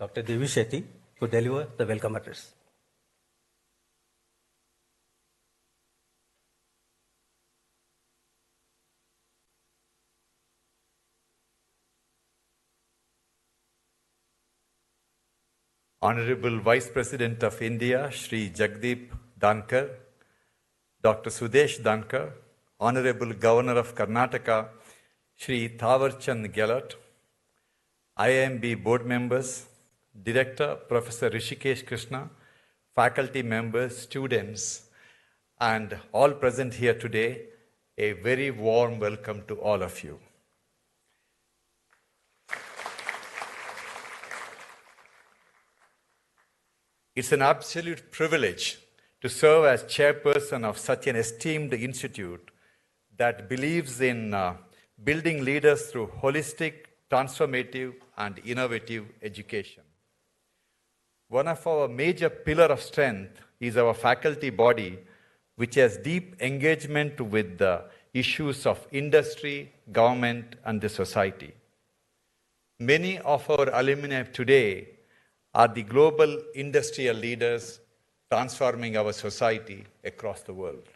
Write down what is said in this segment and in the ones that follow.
Dr. Devi Shetty to deliver the welcome address. Honorable Vice President of India, Shri Jagdeep Dhankhar, Dr. Sudesh Dhankhar, Honorable Governor of Karnataka, Shri Thawarchand Gehlot, IIMB board members, Director Professor Rishikesh Krishna, faculty members, students, and all present here today, a very warm welcome to all of you. It's an absolute privilege to serve as chairperson of such an esteemed institute that believes in building leaders through holistic, transformative, and innovative education. One of our major pillars of strength is our faculty body, which has deep engagement with the issues of industry, government, and the society. Many of our alumni today are the global industrial leaders transforming our society across the world.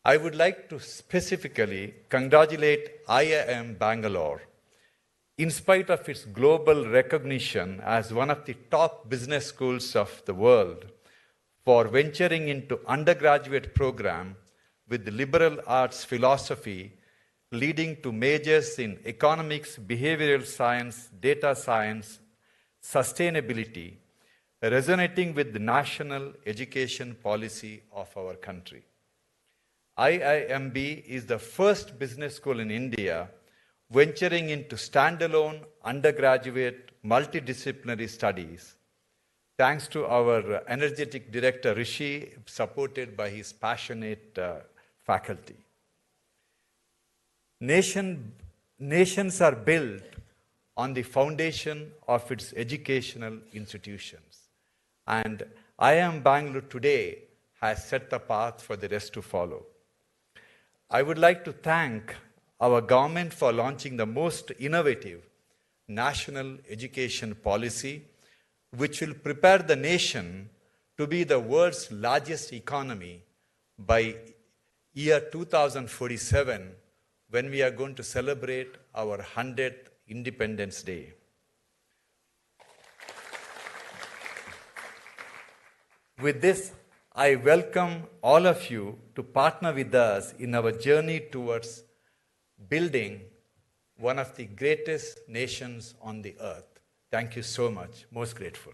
I would like to specifically congratulate IIM Bangalore, in spite of its global recognition as one of the top business schools of the world, for venturing into undergraduate program with liberal arts philosophy, leading to majors in economics, behavioral science, data science, sustainability, resonating with the national education policy of our country. IIMB is the first business school in India venturing into standalone undergraduate multidisciplinary studies, thanks to our energetic director Rishi, supported by his passionate faculty. Nations are built on the foundation of its educational institutions. And IIM Bangalore today has set the path for the rest to follow. I would like to thank our government for launching the most innovative national education policy, which will prepare the nation to be the world's largest economy by year 2047, when we are going to celebrate our 100th Independence Day. With this, I welcome all of you to partner with us in our journey towards building one of the greatest nations on the earth. Thank you so much. Most grateful.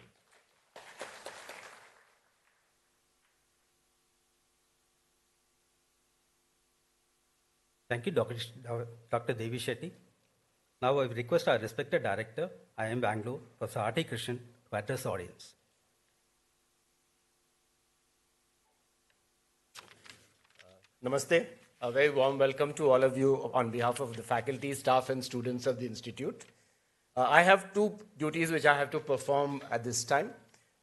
Thank you, Dr. Devi Shetty. Now I request our respected director, IIM Bangalore, Professor R.T. Krishnan, to address the audience. Namaste. A very warm welcome to all of you on behalf of the faculty, staff, and students of the Institute. I have two duties which I have to perform at this time.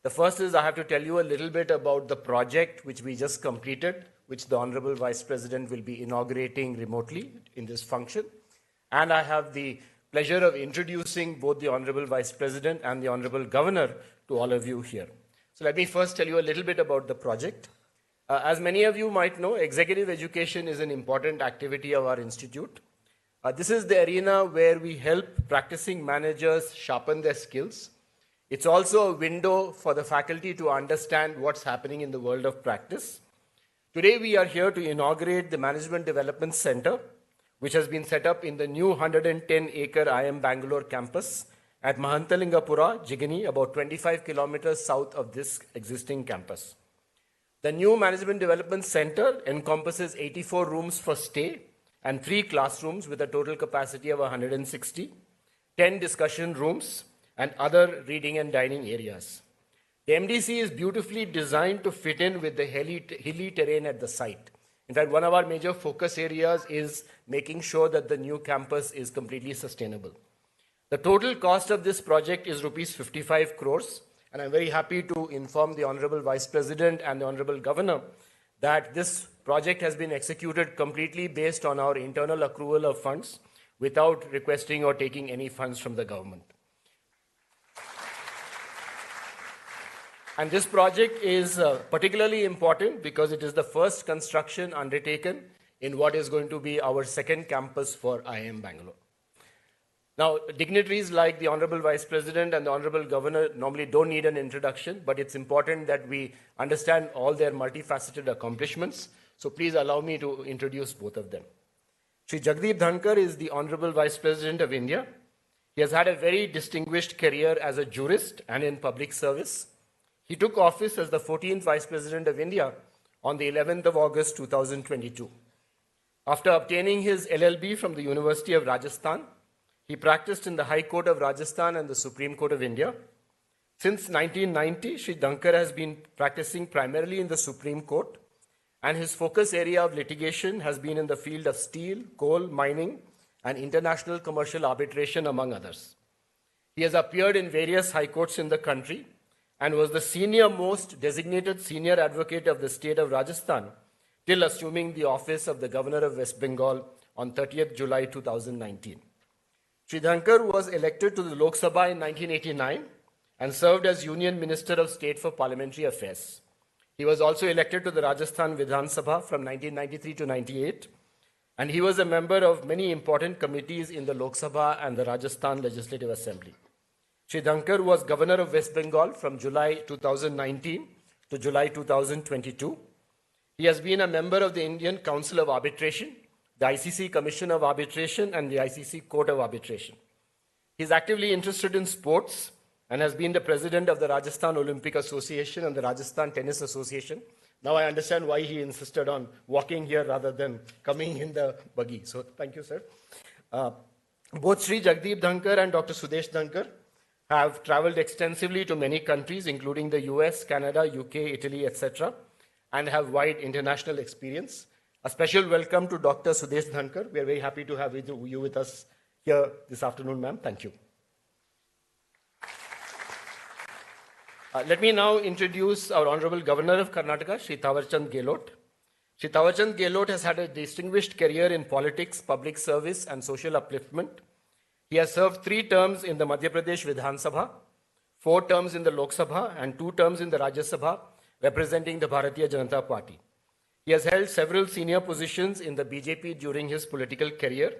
The first is I have to tell you a little bit about the project which we just completed, which the Honorable Vice President will be inaugurating remotely in this function. And I have the pleasure of introducing both the Honorable Vice President and the Honorable Governor to all of you here. So let me first tell you a little bit about the project. As many of you might know, executive education is an important activity of our institute. This is the arena where we help practicing managers sharpen their skills. It's also a window for the faculty to understand what's happening in the world of practice. Today we are here to inaugurate the Management Development Center, which has been set up in the new 110-acre IIM Bangalore campus at Mahantalingapura, Jigani, about 25 kilometers south of this existing campus. The new Management Development Center encompasses 84 rooms for stay and 3 classrooms with a total capacity of 160, 10 discussion rooms, and other reading and dining areas. The MDC is beautifully designed to fit in with the hilly terrain at the site. In fact, one of our major focus areas is making sure that the new campus is completely sustainable. The total cost of this project is rupees 55 crores, and I'm very happy to inform the Honorable Vice President and the Honorable Governor that this project has been executed completely based on our internal accrual of funds without requesting or taking any funds from the government. And this project is particularly important because it is the first construction undertaken in what is going to be our second campus for IIM Bangalore. Now, dignitaries like the Honorable Vice President and the Honorable Governor normally don't need an introduction, but it's important that we understand all their multifaceted accomplishments. So please allow me to introduce both of them. Shri Jagdeep Dhankhar is the Honorable Vice President of India. He has had a very distinguished career as a jurist and in public service. He took office as the 14th Vice President of India on the 11th of August 2022. After obtaining his LLB from the University of Rajasthan, he practiced in the High Court of Rajasthan and the Supreme Court of India. Since 1990, Shri Dhankhar has been practicing primarily in the Supreme Court, and his focus area of litigation has been in the field of steel, coal, mining, and international commercial arbitration, among others. He has appeared in various high courts in the country and was the senior-most designated senior advocate of the state of Rajasthan till assuming the office of the Governor of West Bengal on 30th July 2019. Shri Dhankhar was elected to the Lok Sabha in 1989 and served as Union Minister of State for Parliamentary Affairs. He was also elected to the Rajasthan Vidhan Sabha from 1993 to 98, and he was a member of many important committees in the Lok Sabha and the Rajasthan Legislative Assembly. Shri Dhankhar was Governor of West Bengal from July 2019 to July 2022. He has been a member of the Indian Council of Arbitration, the ICC Commission of Arbitration, and the ICC Court of Arbitration. He is actively interested in sports and has been the president of the Rajasthan Olympic Association and the Rajasthan Tennis Association. Now I understand why he insisted on walking here rather than coming in the buggy. So thank you, sir. Both Sri Jagdeep Dhankhar and Dr. Sudesh Dhankhar have traveled extensively to many countries, including the US, Canada, UK, Italy, etc., and have wide international experience. A special welcome to Dr. Sudesh Dhankhar. We are very happy to have you with us here this afternoon, ma'am. Thank you. Let me now introduce our Honorable Governor of Karnataka, Shri Thawarchand Gehlot. Shri Thawarchand Gehlot has had a distinguished career in politics, public service, and social upliftment. He has served 3 terms in the Madhya Pradesh Vidhan Sabha, 4 terms in the Lok Sabha, and 2 terms in the Rajya Sabha, representing the Bharatiya Janata Party. He has held several senior positions in the BJP during his political career.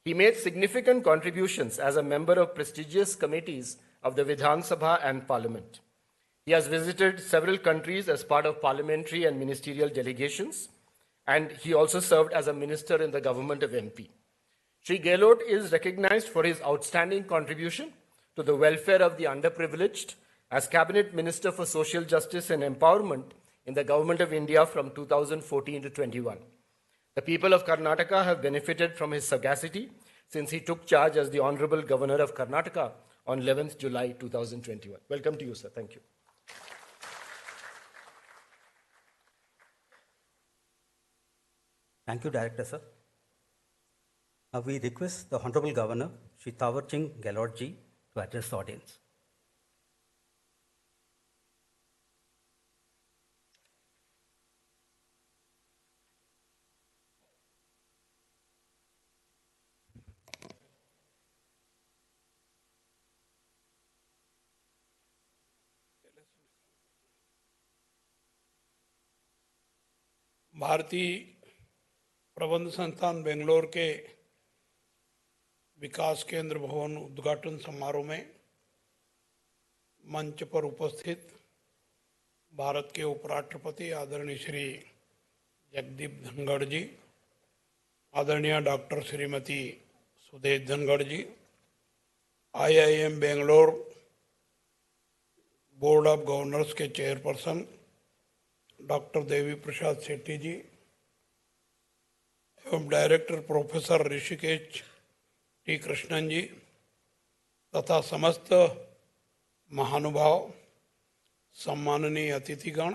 He made significant contributions as a member of prestigious committees of the Vidhan Sabha and Parliament. He has visited several countries as part of parliamentary and ministerial delegations, and he also served as a minister in the government of MP. Shri Gehlot is recognized for his outstanding contribution to the welfare of the underprivileged as Cabinet Minister for Social Justice and Empowerment in the Government of India from 2014 to 21. The people of Karnataka have benefited from his sagacity since he took charge as the Honorable Governor of Karnataka on 11th July 2021. Welcome to you, sir. Thank you. Thank you, Director, sir. Now we request the Honorable Governor, Shri Thawarchand Gehlot ji, to address the audience. भारतीय प्रबंध संस्थान बेंगलोर के विकास केंद्र भवन उद्घाटन समारोह में मंच पर उपस्थित भारत के उपराष्ट्रपति आदरणीय श्री जगदीप धनखड़ जी, आदरणीय doctor Shrimati Sudesh Dhankhar ji, IIM Bangalore board of governors के चेयरपर्सन डॉक्टर देवी प्रसाद शेट्टी जी एवं director professor Rishikesh T Krishnan ji तथा समस्त महानुभाव, सम्माननीय अतिथिगण,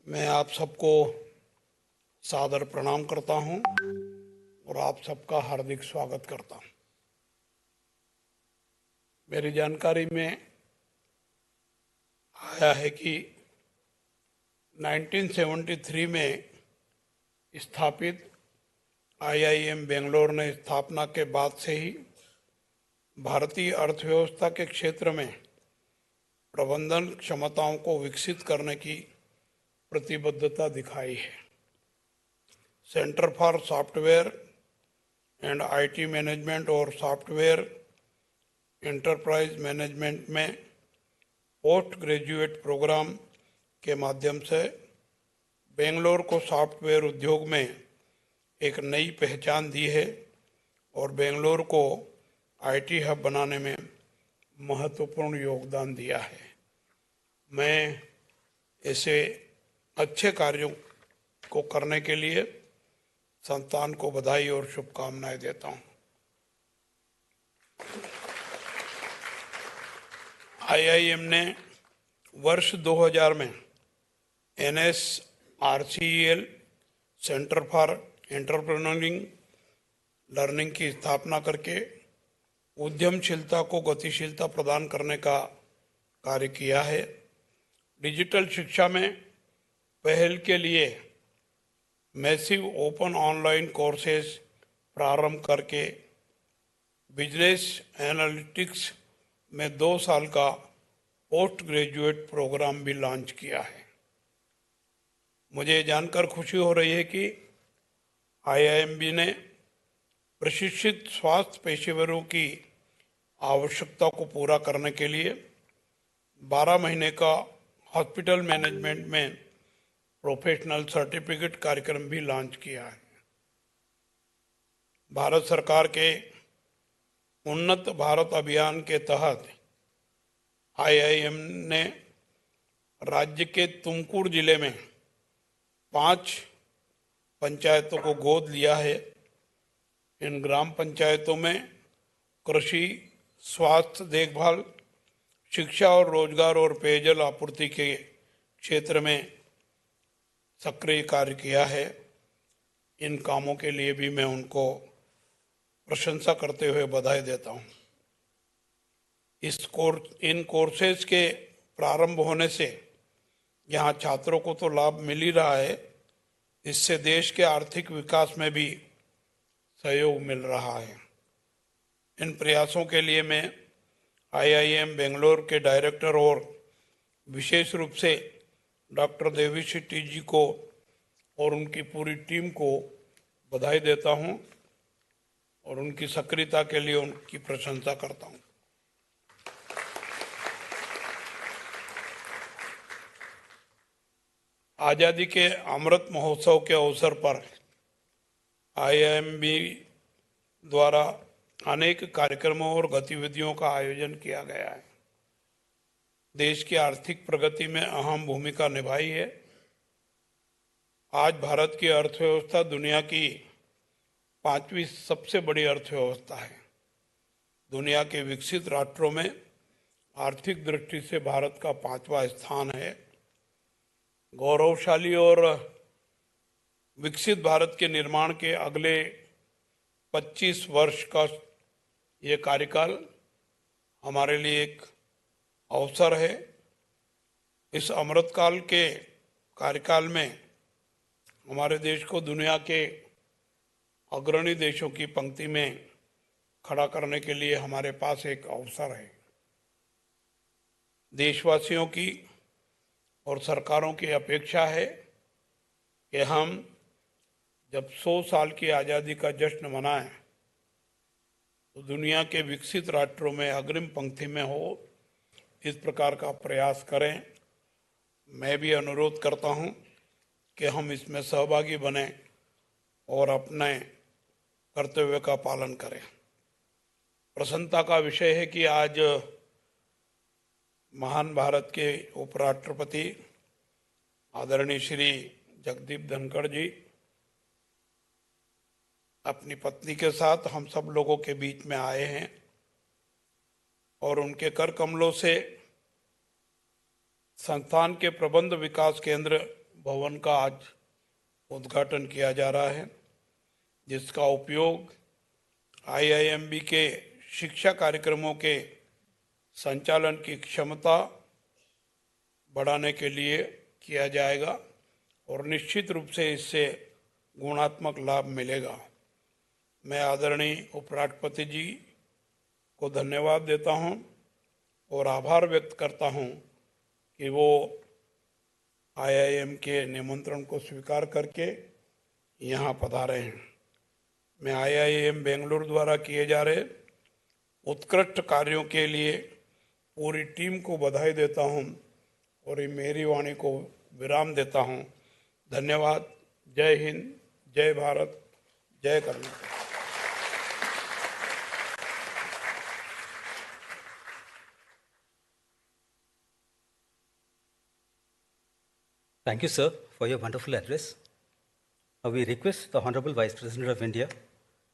मैं आप सबको सादर प्रणाम करता हूं और आप सबका हार्दिक स्वागत करता हूं। मेरी जानकारी में आया है कि 1973 में स्थापित IIM बेंगलोर ने स्थापना के बाद से ही भारतीय अर्थव्यवस्था के क्षेत्र में प्रबंधन क्षमताओं को विकसित करने की प्रतिबद्धता दिखाई है। Centre for software and IT management और सॉफ्टवेयर एंटरप्राइज मैनेजमेंट में पोस्ट ग्रेजुएट प्रोग्राम के माध्यम से बेंगलोर को सॉफ्टवेयर उद्योग में एक नई पहचान दी है और बेंगलोर को आईटी हब बनाने में महत्वपूर्ण योगदान दिया है। मैं ऐसे अच्छे कार्यों को करने के लिए संस्थान को बधाई और शुभकामनाएं देता हूं। आईआईएम ने वर्ष 2000 में NSRCEL सेंटर फॉर एंटरप्रेन्योरिंग लर्निंग की स्थापना करके उद्यमशीलता को गतिशीलता प्रदान करने का कार्य किया है। डिजिटल शिक्षा में पहल के लिए मैसिव ओपन ऑनलाइन कोर्सेज प्रारंभ करके बिजनेस एनालिटिक्स में 2 साल का पोस्ट ग्रेजुएट प्रोग्राम भी लॉन्च किया है। मुझे जानकर खुशी हो रही है कि आईआईएम ने प्रशिक्षित स्वास्थ्य पेशेवरों की आवश्यकता को पूरा करने के लिए 12 महीने का हॉस्पिटल मैनेजमेंट में प्रोफेशनल सर्टिफिकेट कार्यक्रम भी लॉन्च किया है। भारत सरकार के उन्नत भारत अभियान के तहत आईआईएम ने राज्य के तुमकुर जिले में 5 पंचायतों को गोद लिया है। इन ग्राम पंचायतों में कृषि, स्वास्थ्य देखभाल, शिक्षा और रोजगार और पेयजल आपूर्ति के क्षेत्र में सक्रिय कार्य किया है। इन कामों के लिए भी मैं उनको प्रशंसा करते हुए बधाई देता हूं। इन कोर्सेज के प्रारंभ होने से यहाँ छात्रों को तो लाभ मिल ही रहा है, इससे देश के आर्थिक विकास में भी सहयोग मिल रहा है। इन प्रयासों के लिए मैं आईआईएम बेंगलोर के डायरेक्टर और विशेष रूप से डॉक्टर देवी शेट्टी जी को और उनकी पूरी टीम को बधाई देता हूं और उनकी सक्रियता के लिए उनकी प्रशंसा करता हूं। आज़ादी के अमृत महोत्सव के अवसर पर आईआईएम द्वारा अनेक कार्यक्रमों और गतिविधियों का आयोजन किया गया है। देश की आर्थिक प्रगति में अहम भूमिका निभाई है। आज भारत की अर्थव्यवस्था दुनिया की 5वीं सबसे बड़ी अर्थव्यवस्था है। दुनिया के विकसित राष्ट्रों में आर्थिक दृष्टि से भारत का 5वां स्थान है। गौरवशाली और विकसित भारत के निर्माण के अगले 25 वर्ष का ये कार्यकाल हमारे लिए एक अवसर है। इस अमृतकाल के कार्यकाल में हमारे देश को दुनिया के अग्रणी देशों की पंक्ति में खड़ा करने के लिए हमारे पास एक अवसर है। देशवासियों की और सरकारों की अपेक्षा है कि हम जब 100 साल की आज़ादी का जश्न मनाएं तो दुनिया के विकसित राष्ट्रों में अग्रिम पंक्ति में हो, इस प्रकार का प्रयास करें। मैं भी अनुरोध करता हूं कि हम इसमें सहभागी बने और अपने कर्तव्य का पालन करें। प्रसन्नता का विषय है कि आज महान भारत के उपराष्ट्रपति आदरणीय श्री जगदीप धनखड़ जी अपनी पत्नी के साथ हम सब लोगों के बीच में आए हैं और उनके कर कमलों से संस्थान के प्रबंध विकास केंद्र भवन का आज उद्घाटन किया जा रहा है, जिसका उपयोग आईआईएम के शिक्षा कार्यक्रमों के संचालन की क्षमता बढ़ाने के लिए किया जाएगा और निश्चित रूप से इससे गुणात्मक लाभ मिलेगा। मैं आदरणीय उपराष्ट्रपति जी को धन्यवाद देता हूं और आभार व्यक्त करता हूं कि वो IIM के निमंत्रण को स्वीकार करके यहाँ पधारे हैं। मैं IIM बेंगलुरु द्वारा किए जा रहे उत्कृष्ट कार्यों के लिए पूरी टीम को बधाई देता हूं और ये मेरी वाणी को विराम देता हूं। धन्यवाद। जय हिंद, जय भारत, जय Karnataka. Thank you, sir, for your wonderful address. Now we request the Honorable Vice President of India,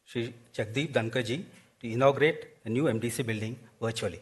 Shri Jagdeep Dhankhar ji, to inaugurate the new MDC building virtually.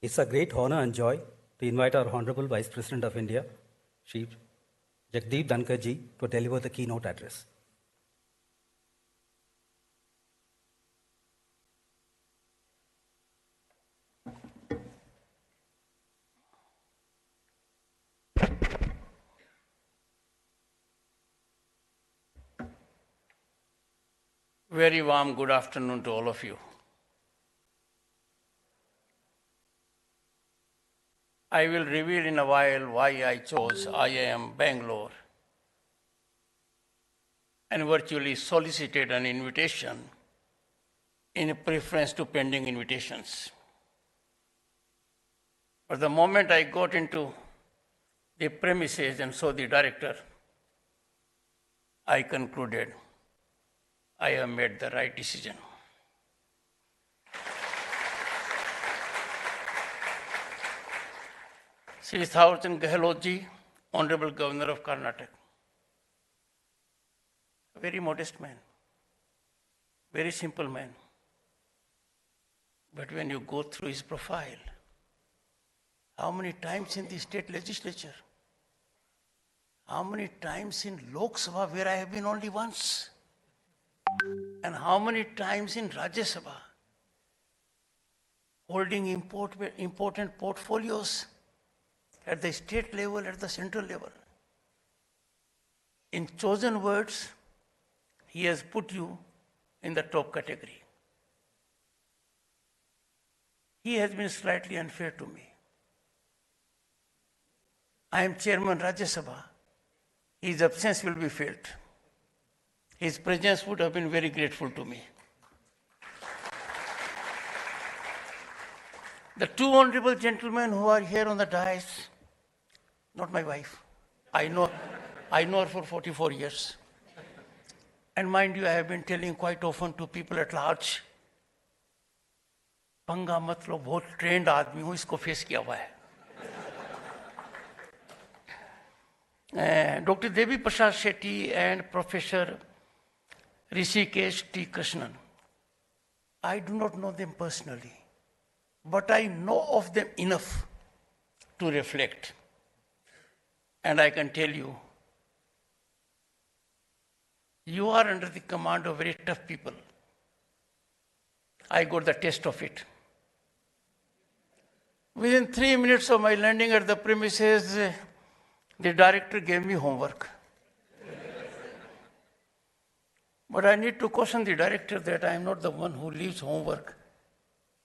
It's a great honor and joy to invite our Honorable Vice President of India, Shri Jagdeep Dhankhar ji, to deliver the keynote address. Very warm good afternoon to all of you. I will reveal in a while why I chose IIM Bangalore and virtually solicited an invitation in preference to pending invitations. But the moment I got into the premises and so the director, I concluded I have made the right decision. Sri Thawarchand Gehlot ji, Honorable Governor of Karnataka, a very modest man, very simple man. But when you go through his profile, how many times in the state legislature? How many times in Lok Sabha, where I have been only once? And how many times in Rajya Sabha, holding important portfolios at the state level, at the central level. In chosen words, he has put you in the top category. He has been slightly unfair to me. I am Chairman Rajya Sabha. His absence will be felt. His presence would have been very grateful to me. The two honorable gentlemen who are here on the dais, not my wife. I know her for 44 years. And mind you, I have been telling quite often to people at large, पंगा मत लो, बहुत trend आदमी हूँ, इसको face किया हुआ है. Dr. Devi Prasad Shetty and Professor Rishikesh T. Krishnan. I do not know them personally, but I know of them enough to reflect. And I can tell you, you are under the command of very tough people. I got the taste of it. Within 3 minutes of my landing at the premises, the director gave me homework. But I need to caution the director that I am not the one who leaves homework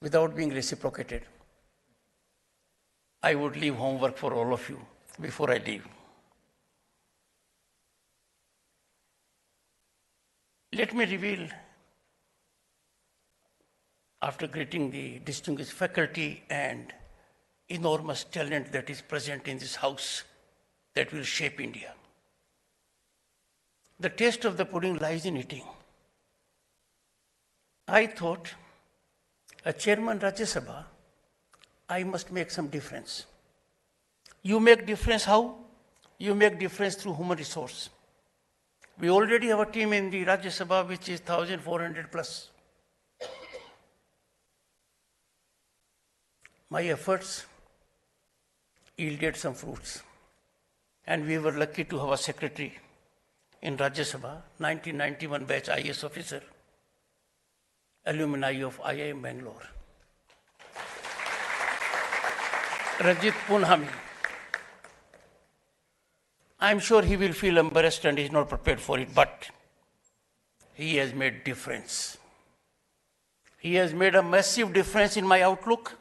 without being reciprocated. I would leave homework for all of you before I leave. Let me reveal, after greeting the distinguished faculty and enormous talent that is present in this house that will shape India. The taste of the pudding lies in eating. I thought, a chairman Rajya Sabha, I must make some difference. You make difference how? You make difference through human resource. We already have a team in the Rajya Sabha which is 1,400 plus. My efforts yielded some fruits. And we were lucky to have a secretary in Rajya Sabha, 1991 batch IAS officer, alumni of IIM Bangalore. Rajit Punhami. I'm sure he will feel embarrassed and he's not prepared for it, but he has made difference. He has made a massive difference in my outlook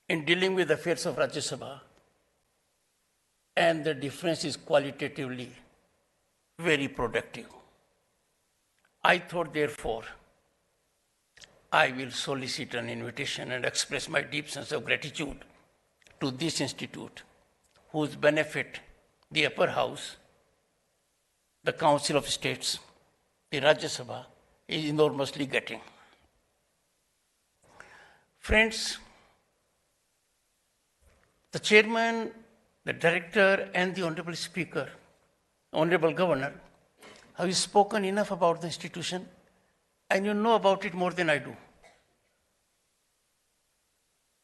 in dealing with the affairs of Rajya Sabha. And the difference is qualitatively very productive. I thought, therefore, I will solicit an invitation and express my deep sense of gratitude to this institute, whose benefit the upper house, the Council of States, the Rajya Sabha is enormously getting. Friends, the chairman, the director, and the honorable speaker, honorable governor, have spoken enough about the institution, and you know about it more than I do.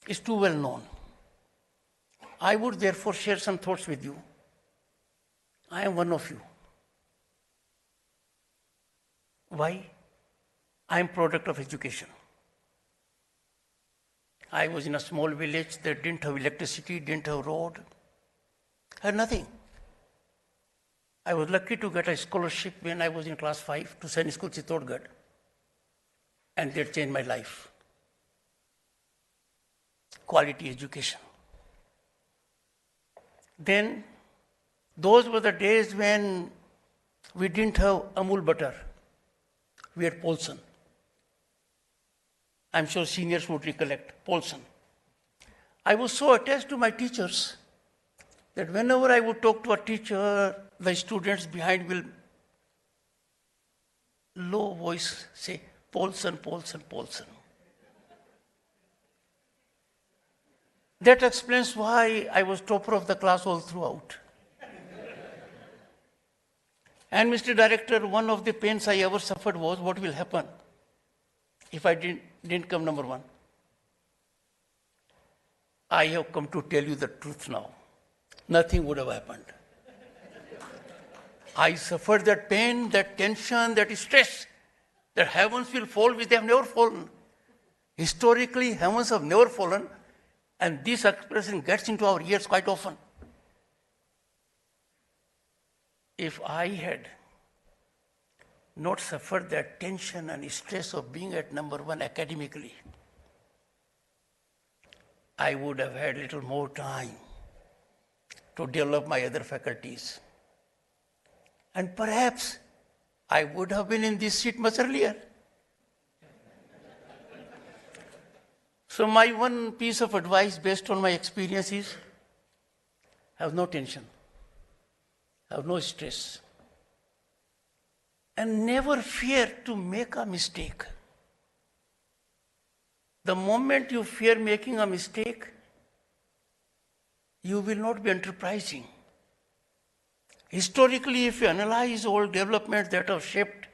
It's too well known. I would therefore share some thoughts with you. I am one of you. Why? I am product of education. I was in a small village that didn't have electricity, didn't have road, had nothing. I was lucky to get a scholarship when I was in class 5 to Sainik School Chittorgarh, and that changed my life. Quality education. Then, those were the days when we didn't have Amul butter. We had Polson. I'm sure seniors would recollect Polson. I was so attached to my teachers that whenever I would talk to a teacher, the students behind will low voice say, Paulson, Paulson, Paulson. That explains why I was topper of the class all throughout. And Mr. Director, one of the pains I ever suffered was what will happen if I didn't come number one. I have come to tell you the truth now. Nothing would have happened. I suffered that pain, that tension, that stress, that heavens will fall which they have never fallen. Historically, heavens have never fallen, and this expression gets into our ears quite often. If I had not suffered that tension and stress of being at number one academically, I would have had little more time to develop my other faculties. And perhaps I would have been in this seat much earlier. So my one piece of advice based on my experience is, have no tension, have no stress, and never fear to make a mistake. The moment you fear making a mistake, you will not be enterprising. Historically, if you analyze all developments that have shaped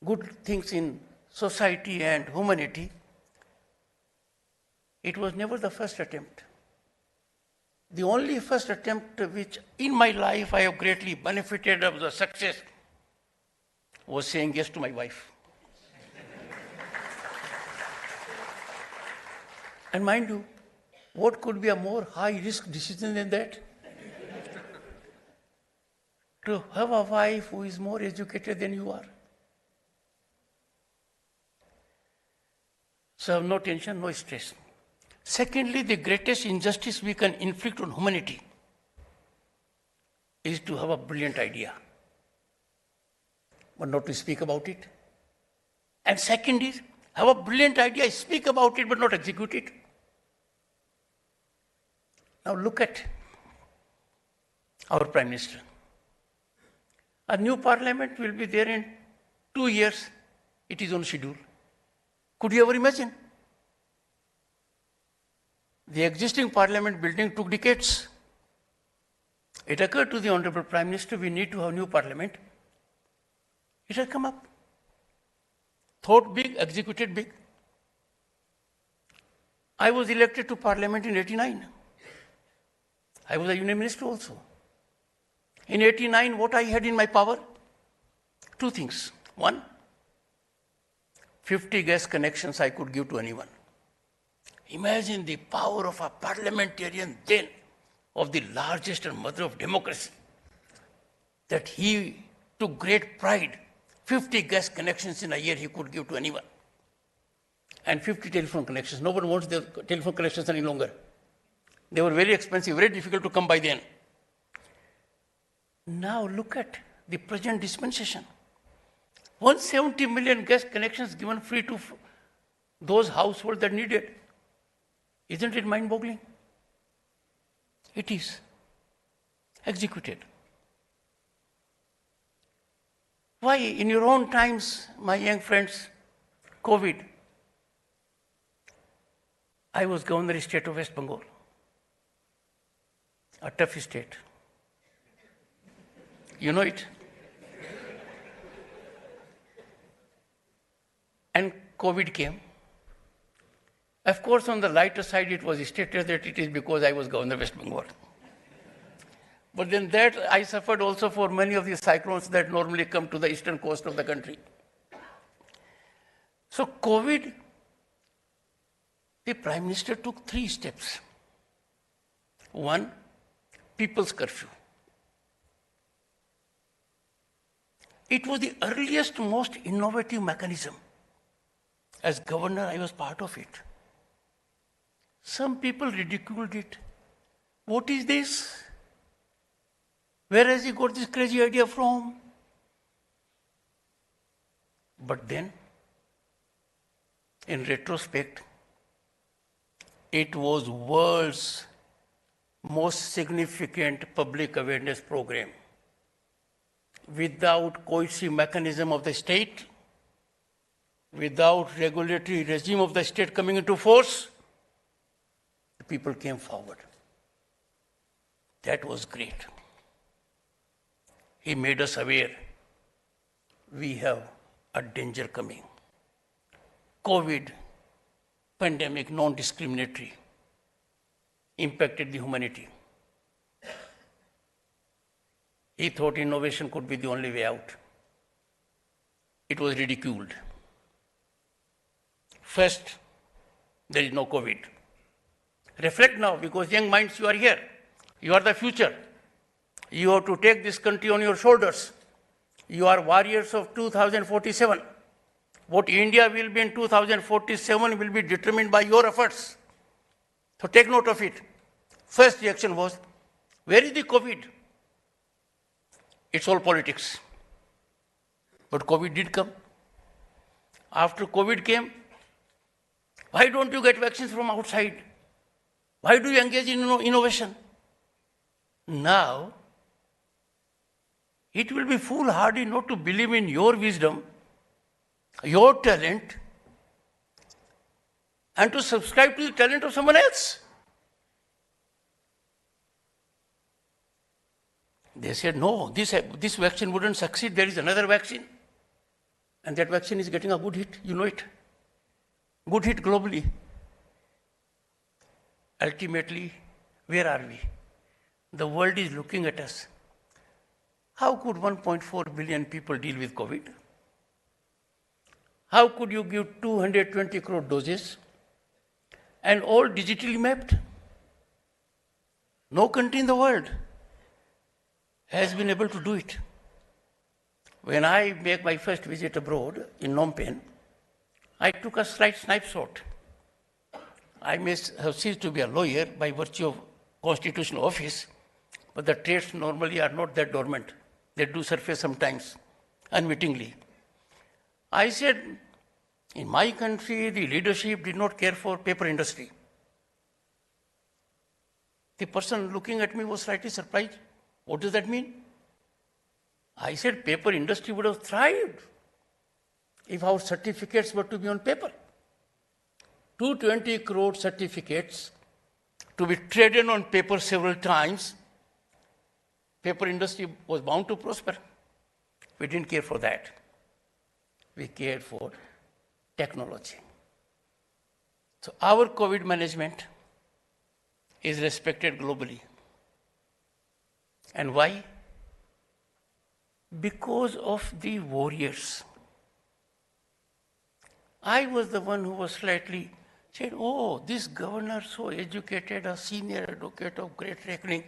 good things in society and humanity, it was never the first attempt. The only first attempt which in my life I have greatly benefited of the success was saying yes to my wife. And mind you, what could be a more high-risk decision than that? To have a wife who is more educated than you are. So have no tension, no stress. Secondly, the greatest injustice we can inflict on humanity is to have a brilliant idea, but not to speak about it. And second is, have a brilliant idea, speak about it, but not execute it. Now look at our Prime Minister. A new parliament will be there in 2 years. It is on schedule. Could you ever imagine? The existing parliament building took decades. It occurred to the Honorable Prime Minister, we need to have a new parliament. It has come up. Thought big, executed big. I was elected to parliament in 89. I was a union minister also. In 89, what I had in my power? Two things. One, 50 gas connections I could give to anyone. Imagine the power of a parliamentarian then, of the largest and mother of democracy, that he took great pride. 50 gas connections in a year he could give to anyone. And 50 telephone connections. No one wants the telephone connections any longer. They were very expensive, very difficult to come by then. Now look at the present dispensation. 170 million gas connections given free to those households that need it. Isn't it mind-boggling? It is. Executed. Why, in your own times, my young friends, COVID, I was governor state of West Bengal, a tough state. You know it. And COVID came. Of course, on the lighter side, it was stated that it is because I was governor of West Bengal. But then that I suffered also for many of the cyclones that normally come to the eastern coast of the country. So COVID, the Prime Minister took 3 steps. One, people's curfew. It was the earliest, most innovative mechanism. As governor, I was part of it. Some people ridiculed it. What is this? Where has he got this crazy idea from? But then, in retrospect, it was world's most significant public awareness program. Without coercive mechanism of the state, without regulatory regime of the state coming into force, the people came forward. That was great. He made us aware we have a danger coming. COVID, pandemic, non-discriminatory, impacted the humanity. He thought innovation could be the only way out. It was ridiculed. First, there is no COVID. Reflect now, because young minds, you are here. You are the future. You have to take this country on your shoulders. You are warriors of 2047. What India will be in 2047 will be determined by your efforts. So take note of it. First reaction was, where is the COVID? It's all politics. But COVID did come. After COVID came, why don't you get vaccines from outside? Why do you engage in innovation? Now, it will be foolhardy not to believe in your wisdom, your talent, and to subscribe to the talent of someone else. They said, no, this vaccine wouldn't succeed. There is another vaccine. And that vaccine is getting a good hit. You know it. Good hit globally. Ultimately, where are we? The world is looking at us. How could 1.4 billion people deal with COVID? How could you give 220 crore doses and all digitally mapped? No country in the world has been able to do it. When I make my first visit abroad in Phnom Penh, I took a slight snapshot. I may have ceased to be a lawyer by virtue of constitutional office, but the traits normally are not that dormant. They do surface sometimes, unwittingly. I said, in my country, the leadership did not care for paper industry. The person looking at me was slightly surprised. What does that mean? I said, paper industry would have thrived if our certificates were to be on paper. 220 crore certificates to be traded on paper several times. Paper industry was bound to prosper. We didn't care for that. We cared for technology. So our COVID management is respected globally. And why? Because of the warriors. I was the one who was slightly said, oh, this governor so educated, a senior advocate of great reckoning,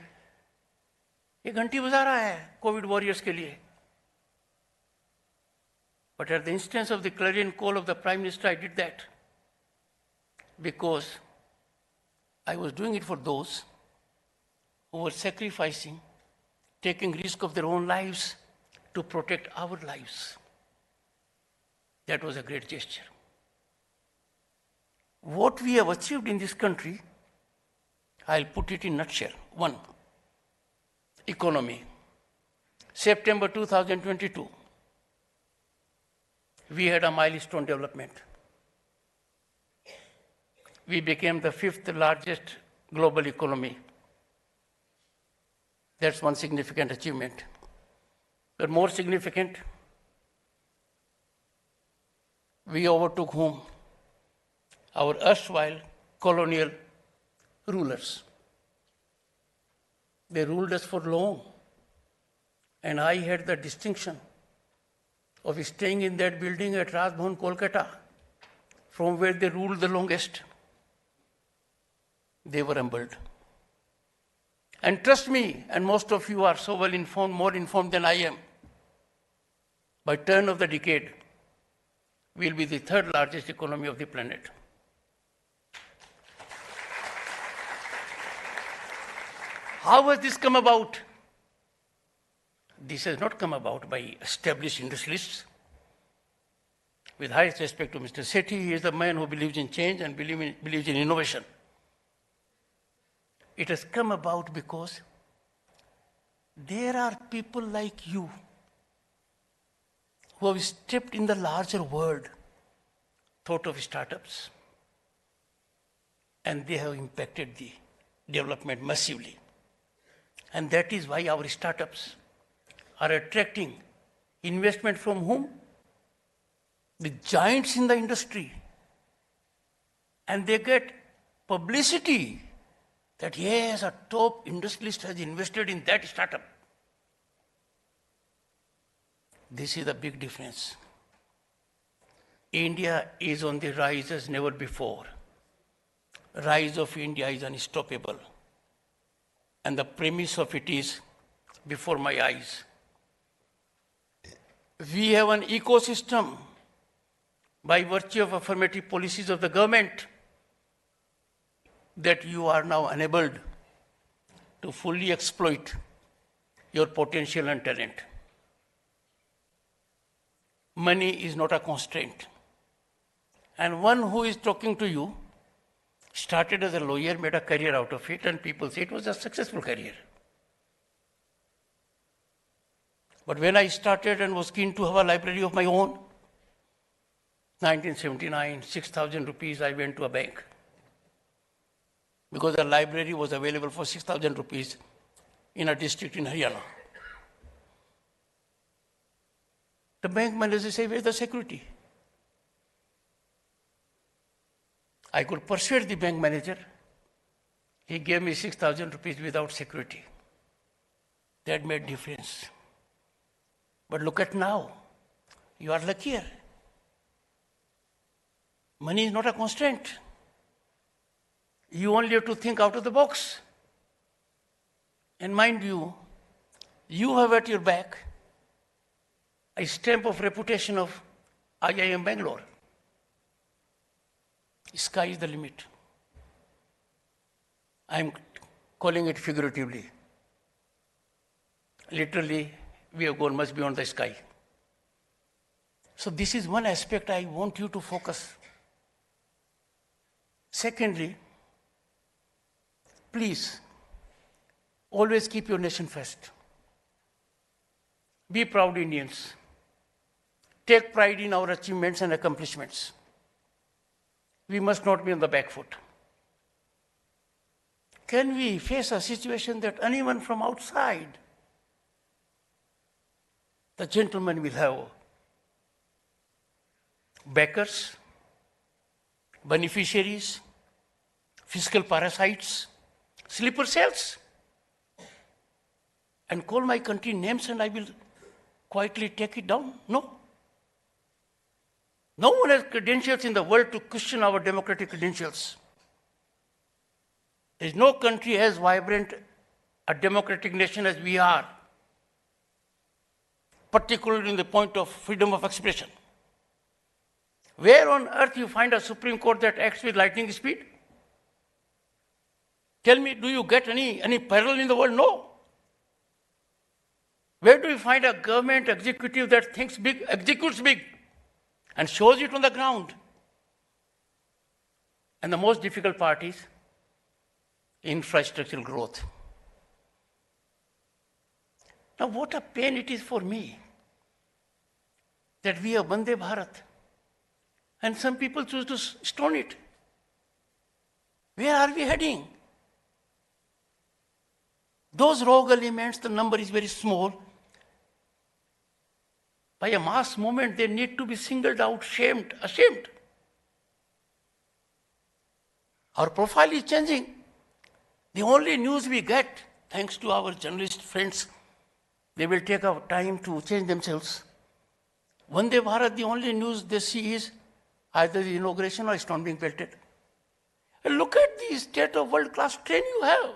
ये घंटी बजा रहा है Covid warriors के लिए. But at the instance of the clarion call of the Prime Minister, I did that because I was doing it for those who were sacrificing, taking risk of their own lives to protect our lives. That was a great gesture. What we have achieved in this country, I'll put it in a nutshell. One, economy. September 2022, we had a milestone development. We became the 5th largest global economy. That's one significant achievement. But more significant, we overtook whom? Our erstwhile colonial rulers. They ruled us for long. And I had the distinction of staying in that building at Rajbhavan, Kolkata, from where they ruled the longest. They were humbled. And trust me, and most of you are so well informed, more informed than I am, by turn of the decade, we'll be the 3rd largest economy of the planet. How has this come about? This has not come about by established industrialists. With highest respect to Mr. Sethi, he is the man who believes in change and believes in innovation. It has come about because there are people like you who have stepped in the larger world thought of startups, and they have impacted the development massively. And that is why our startups are attracting investment from whom? The giants in the industry. And they get publicity that yes, a top industrialist has invested in that startup. This is a big difference. India is on the rise as never before. Rise of India is unstoppable. And the premise of it is before my eyes. We have an ecosystem by virtue of affirmative policies of the government that you are now enabled to fully exploit your potential and talent. Money is not a constraint. And one who is talking to you started as a lawyer, made a career out of it, and people say it was a successful career. But when I started and was keen to have a library of my own, 1979, 6,000 rupees, I went to a bank. Because a library was available for 6,000 rupees in a district in Haryana. The bank manager said, where's the security? I could persuade the bank manager. He gave me 6,000 rupees without security. That made difference. But look at now. You are luckier. Money is not a constraint. You only have to think out of the box. And mind you, you have at your back a stamp of reputation of IIM Bangalore. Sky is the limit. I am calling it figuratively. Literally, we have gone much beyond the sky. So this is one aspect I want you to focus. Secondly, please, always keep your nation first. Be proud Indians. Take pride in our achievements and accomplishments. We must not be on the back foot. Can we face a situation that anyone from outside, the gentleman will have backers, beneficiaries, fiscal parasites, sleeper cells, and call my country names and I will quietly take it down? No. No one has credentials in the world to question our democratic credentials. There is no country as vibrant a democratic nation as we are, particularly in the point of freedom of expression. Where on earth you find a Supreme Court that acts with lightning speed? Tell me, do you get any parallel in the world? No. Where do you find a government executive that thinks big, executes big, and shows it on the ground? And the most difficult part is infrastructural growth. Now, what a pain it is for me that we have Vande Bharat, and some people choose to stone it. Where are we heading? Those rogue elements, the number is very small. By a mass movement, they need to be singled out, ashamed. Our profile is changing. The only news we get, thanks to our journalist friends, they will take our time to change themselves. Vande Bharat, the only news they see is either the inauguration or stone being pelted. And look at the state of world-class train you have.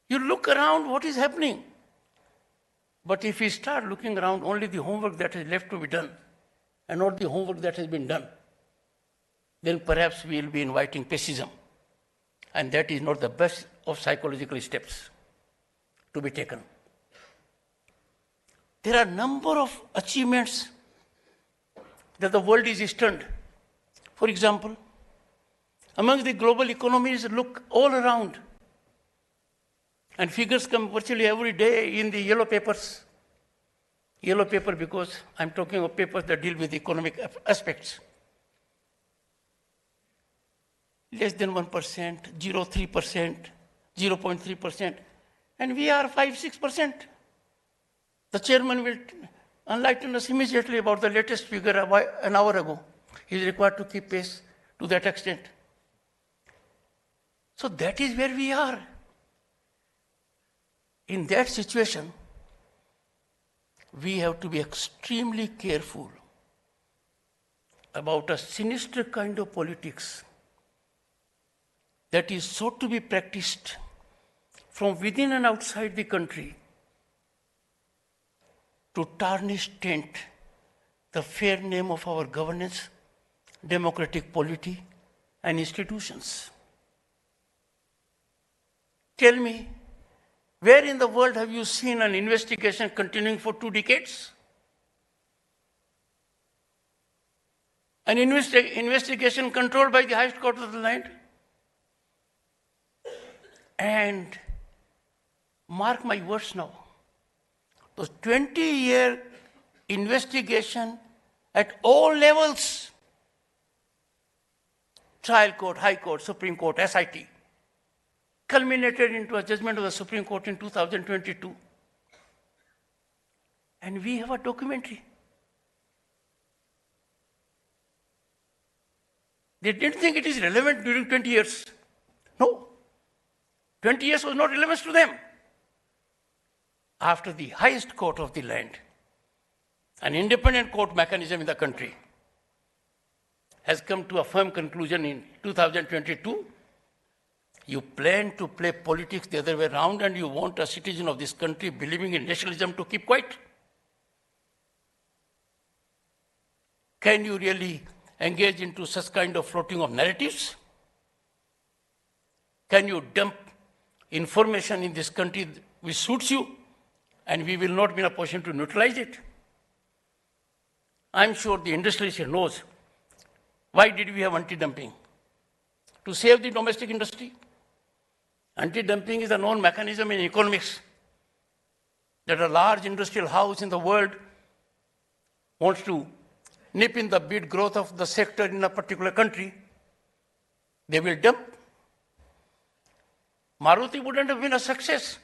You look around, what is happening? But if we start looking around only the homework that is left to be done and not the homework that has been done, then perhaps we will be inviting pessimism. And that is not the best of psychological steps to be taken. There are a number of achievements that the world is stunned. For example, Among the global economies, look all around. And figures come virtually every day in the yellow papers. Yellow paper because I'm talking of papers that deal with economic aspects. Less than 1%, 0.3%, 0.3%, and we are 5-6%. The chairman will enlighten us immediately about the latest figure an hour ago. He is required to keep pace to that extent. So that is where we are. In that situation, we have to be extremely careful about a sinister kind of politics that is sought to be practiced from within and outside the country to tarnish, taint the fair name of our governance, democratic polity, and institutions. Tell me, where in the world have you seen an investigation continuing for 2 decades? An investigation controlled by the highest court of the land? And mark my words now, the 20-year investigation at all levels, trial court, high court, Supreme Court, SIT, culminated into a judgment of the Supreme Court in 2022. And we have a documentary. They didn't think it is relevant during 20 years. No. 20 years was not relevant to them. After the highest court of the land, an independent court mechanism in the country, has come to a firm conclusion in 2022, you plan to play politics the other way around and you want a citizen of this country believing in nationalism to keep quiet? Can you really engage into such kind of floating of narratives? Can you dump information in this country which suits you and we will not be in a position to neutralize it? I'm sure the industry here knows why did we have anti-dumping? To save the domestic industry. Anti-dumping is a known mechanism in economics that a large industrial house in the world wants to nip in the bid growth of the sector in a particular country. They will dump. Maruti wouldn't have been a success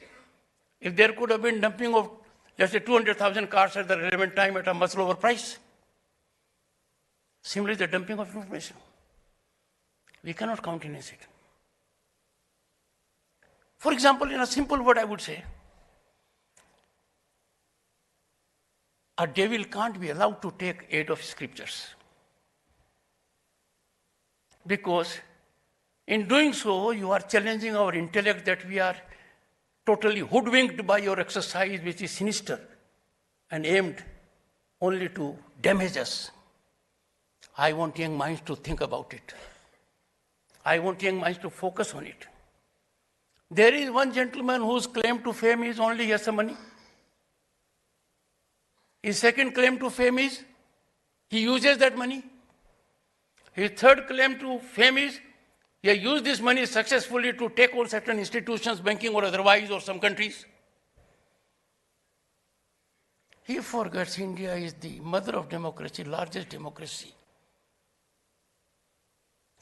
if there could have been dumping of, let's say, 200,000 cars at the relevant time at a much lower price. Similarly, the dumping of information. We cannot countenance it. For example, in a simple word, I would say, a devil can't be allowed to take aid of scriptures. Because in doing so, you are challenging our intellect that we are totally hoodwinked by your exercise, which is sinister and aimed only to damage us. I want young minds to think about it. I want young minds to focus on it. There is one gentleman whose claim to fame is only he has some money. His second claim to fame is he uses that money. His third claim to fame is he has used this money successfully to take on certain institutions, banking or otherwise, or some countries. He forgets India is the mother of democracy, largest democracy.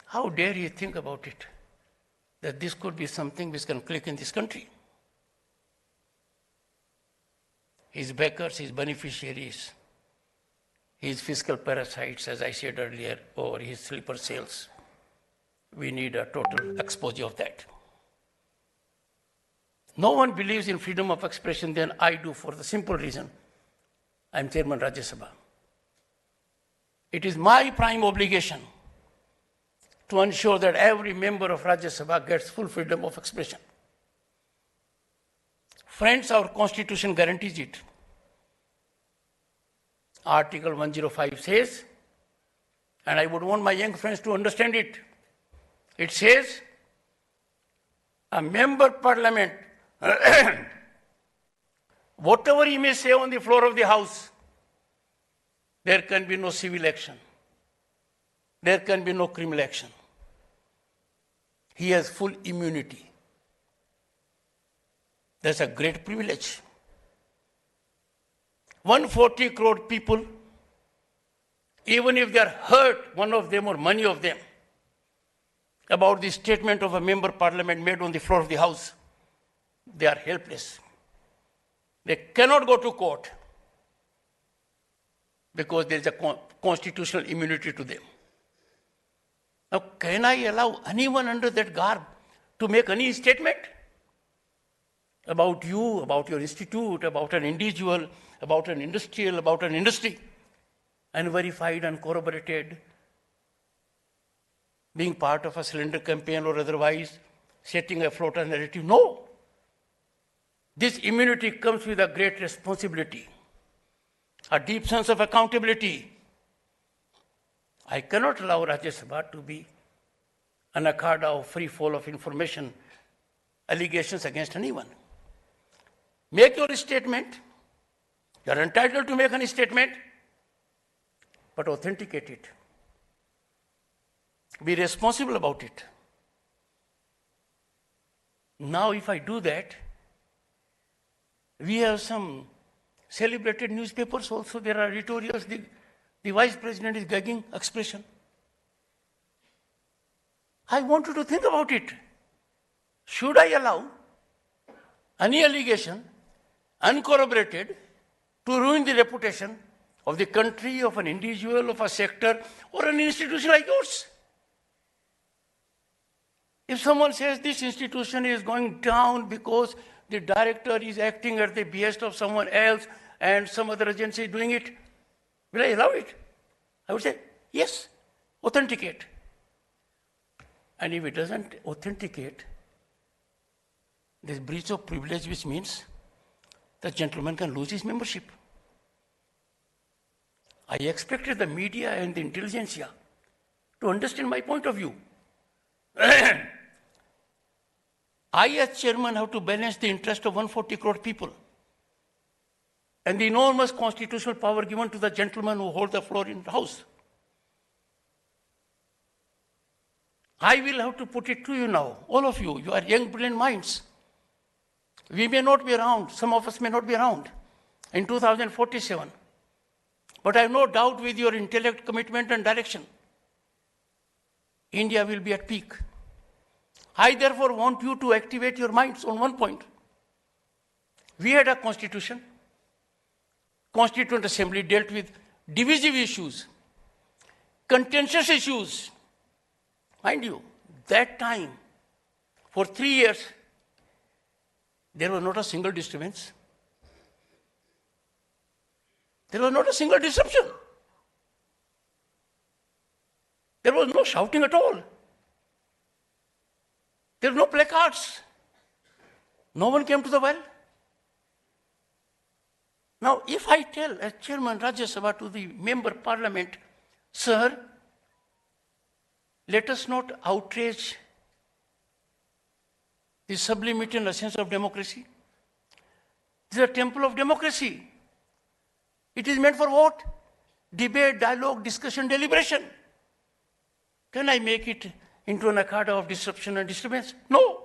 How dare he think about it, that this could be something which can click in this country? His backers, his beneficiaries, his fiscal parasites, as I said earlier, or his sleeper cells. We need a total exposure of that. No one believes in freedom of expression than I do, for the simple reason I'm Chairman Rajya Sabha. It is my prime obligation to ensure that every member of Rajya Sabha gets full freedom of expression. Friends, our constitution guarantees it. Article 105 says, and I would want my young friends to understand it, it says, a member parliament, whatever he may say on the floor of the house, there can be no civil action. There can be no criminal action. he has full immunity. That's a great privilege. 140 crore people, even if they are hurt, one of them or many of them, about the statement of a member of parliament made on the floor of the house, they are helpless. They cannot go to court because there is a constitutional immunity to them. Now, can I allow anyone under that garb to make any statement about you, about your institute, about an individual, about an industrial, about an industry, unverified, uncorroborated, being part of a slender campaign or otherwise, setting afloat a narrative? No. This immunity comes with a great responsibility, a deep sense of accountability. I cannot allow Rajya Sabha to be an akhada of free fall of information, allegations against anyone. Make your statement. You are entitled to make any statement, but authenticate it. Be responsible about it. Now, if I do that, we have some celebrated newspapers also. There are editorials. The vice president is gagging expression. I want you to think about it. Should I allow any allegation, uncorroborated, to ruin the reputation of the country, of an individual, of a sector, or an institution like yours? If someone says this institution is going down because the director is acting at the behest of someone else and some other agency is doing it, will I allow it? I would say, yes, authenticate. And if it doesn't authenticate, there's breach of privilege, which means the gentleman can lose his membership. I expected the media and the intelligentsia to understand my point of view. I, as chairman, have to balance the interest of 140 crore people and the enormous constitutional power given to the gentleman who holds the floor in the house. I will have to put it to you now, all of you. You are young, brilliant minds. We may not be around, some of us may not be around in 2047. But I have no doubt with your intellect, commitment, and direction, India will be at peak. I therefore want you to activate your minds on one point. We had a constitution. Constituent Assembly dealt with divisive issues, contentious issues. Mind you, that time, for 3 years, there was not a single disturbance. There was not a single disruption. There was no shouting at all. There were no placards. No one came to the well. Now, if I tell as chairman Rajya Sabha to the member parliament, sir, let us not outrage the sublimated essence of democracy. This is a temple of democracy. It is meant for what? Debate, dialogue, discussion, deliberation. Can I make it into an akhada of disruption and disturbance? No.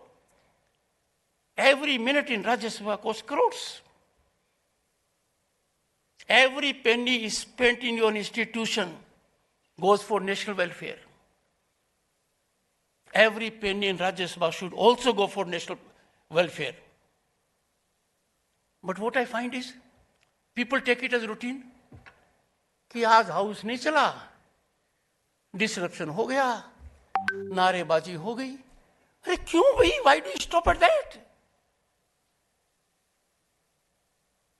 Every minute in Rajya Sabha costs crores. Every penny spent in your institution goes for national welfare. Every penny in Rajya Sabha should also go for national welfare. But what I find is, people take it as routine. कि आज house नहीं चला, disruption हो गया, नारेबाजी हो गई. अरे क्यों भाई? Why do you stop at that?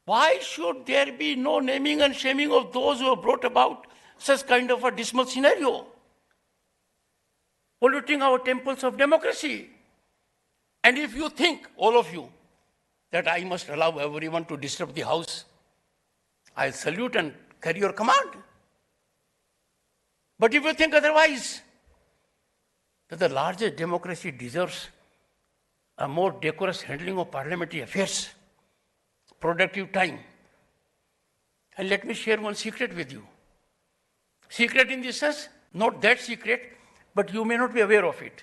Why should there be no naming and shaming of those who have brought about such kind of a dismal scenario, polluting our temples of democracy? And if you think, all of you, that I must allow everyone to disrupt the house, I'll salute and carry your command. But if you think otherwise, that the larger democracy deserves a more decorous handling of parliamentary affairs, productive time. And let me share one secret with you. Secret in the sense, not that secret, but you may not be aware of it.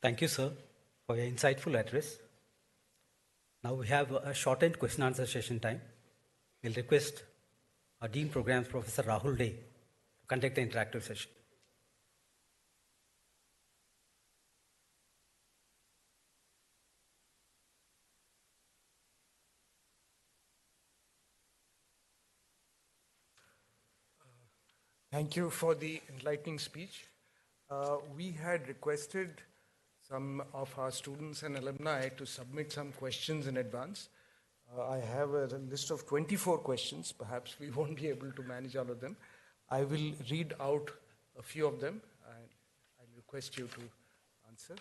Thank you, sir, for your insightful address. Now we have a shortened question answer session time. We'll request our Dean Programs, Professor Rahul Day, to conduct the interactive session. Thank you for the enlightening speech. We had requested some of our students and alumni to submit some questions in advance. I have a list of 24 questions. Perhaps we won't be able to manage all of them. I will read out a few of them and I'll request you to answer.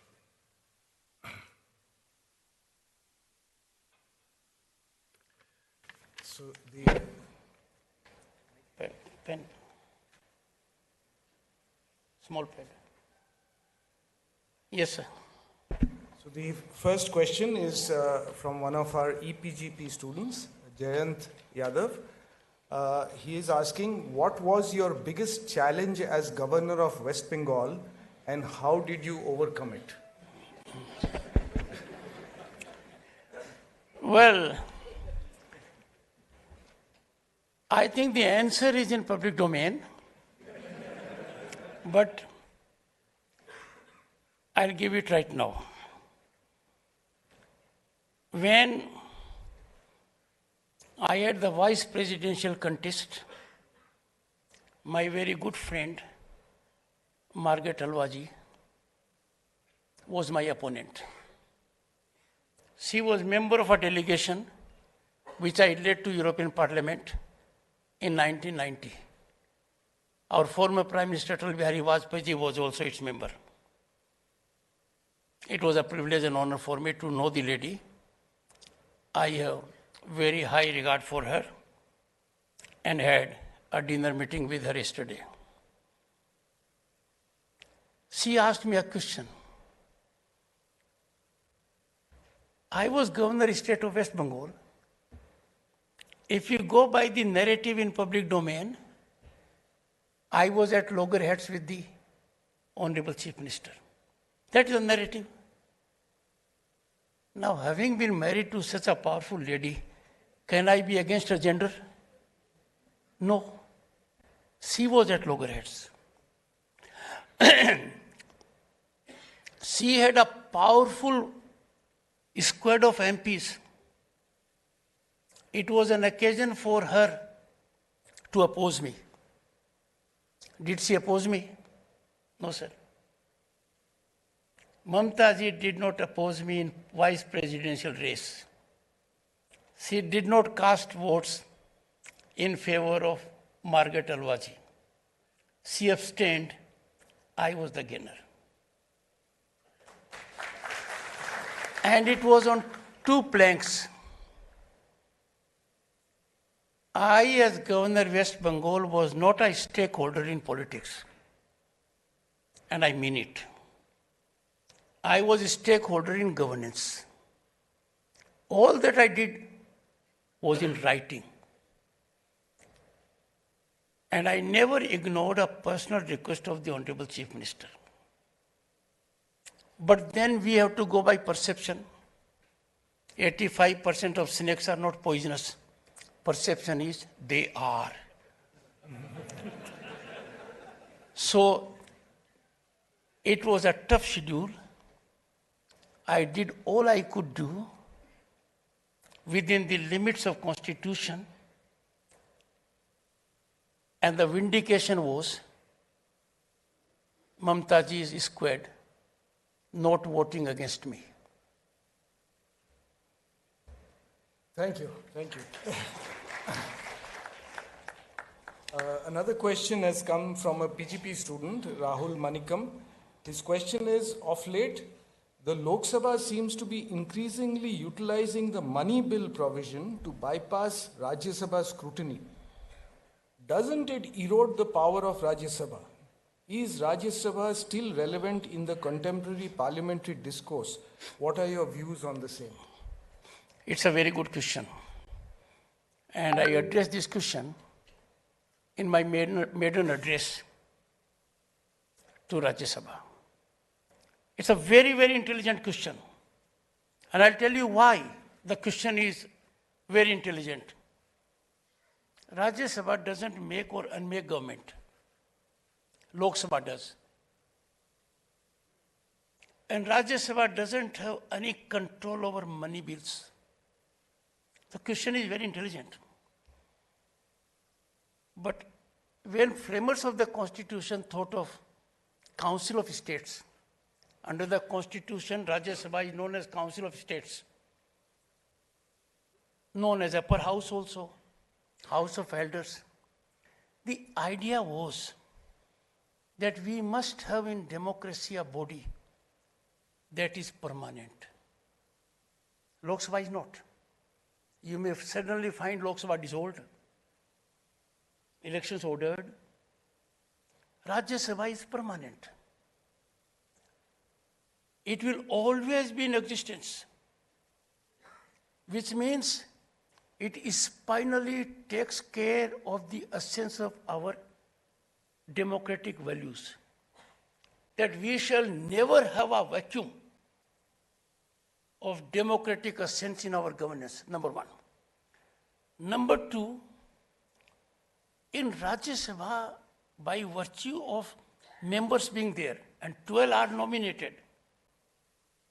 So the Pen. Small pen. Yes, sir. So the first question is from one of our EPGP students, Jayant Yadav. He is asking, what was your biggest challenge as governor of West Bengal and how did you overcome it? Well, I think the answer is in public domain, but I'll give it right now. When I had the vice presidential contest, my very good friend, Margaret Alwaji, was my opponent. She was member of a delegation which I led to European Parliament in 1990. Our former Prime Minister Atal Bihari Vajpayee was also its member. It was a privilege and honor for me to know the lady. I have very high regard for her and had a dinner meeting with her yesterday. She asked me a question. I was Governor State of West Bengal. If you go by the narrative in public domain, I was at loggerheads with the Honorable Chief Minister. That is the narrative. Now, having been married to such a powerful lady, can I be against her gender? No. She was at loggerheads. She had a powerful squad of MPs. It was an occasion for her to oppose me. Did she oppose me? No, sir. Mamta ji did not oppose me in vice presidential race. She did not cast votes in favor of Margaret Alwaji. She abstained. I was the gainer. And it was on two planks. I, as Governor West Bengal, was not a stakeholder in politics. And I mean it. I was a stakeholder in governance. All that I did was in writing. And I never ignored a personal request of the Honorable Chief Minister. But then we have to go by perception. 85% of snakes are not poisonous. Perception is they are. So it was a tough schedule. I did all I could do within the limits of Constitution, and the vindication was Mamtaji's squad not voting against me. Thank you. Thank you. Another question has come from a PGP student, Rahul Manikam. His question is, of late, the Lok Sabha seems to be increasingly utilizing the money bill provision to bypass Rajya Sabha scrutiny. Doesn't it erode the power of Rajya Sabha? Is Rajya Sabha still relevant in the contemporary parliamentary discourse? What are your views on the same? It's a very good question. And I addressed this question in my maiden address to Rajya Sabha. It's a very, very intelligent question. And I'll tell you why the question is very intelligent. Rajya Sabha doesn't make or unmake government. Lok Sabha does. And Rajya Sabha doesn't have any control over money bills. The question is very intelligent. But when framers of the Constitution thought of Council of States, under the Constitution, Rajya Sabha is known as Council of States, known as Upper House also, House of Elders. The idea was that we must have in democracy a body that is permanent. Lok Sabha is not. You may suddenly find Lok Sabha dissolved, elections ordered. Rajya Sabha is permanent. It will always be in existence, which means it spinally takes care of the essence of our democratic values, that we shall never have a vacuum of democratic essence in our governance, number one. Number two, in Rajya Sabha, by virtue of members being there, and 12 are nominated,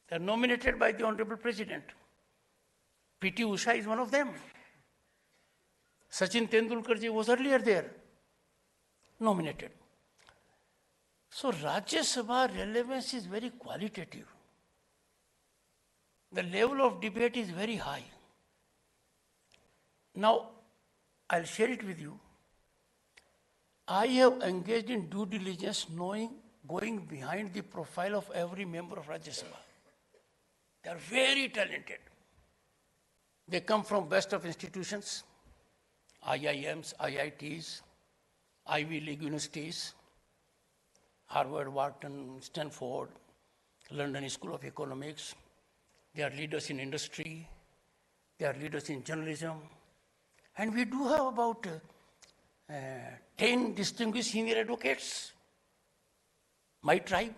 they are nominated by the Honorable President. P.T. Usha is one of them. Sachin Tendulkar ji was earlier there, nominated. So Rajya Sabha relevance is very qualitative. The level of debate is very high. Now, I'll share it with you. I have engaged in due diligence, going behind the profile of every member of Rajya Sabha. They are very talented. They come from best of institutions, IIMs, IITs, Ivy League universities, Harvard, Wharton, Stanford, London School of Economics. They are leaders in industry. They are leaders in journalism. And we do have about 10 distinguished senior advocates. My tribe,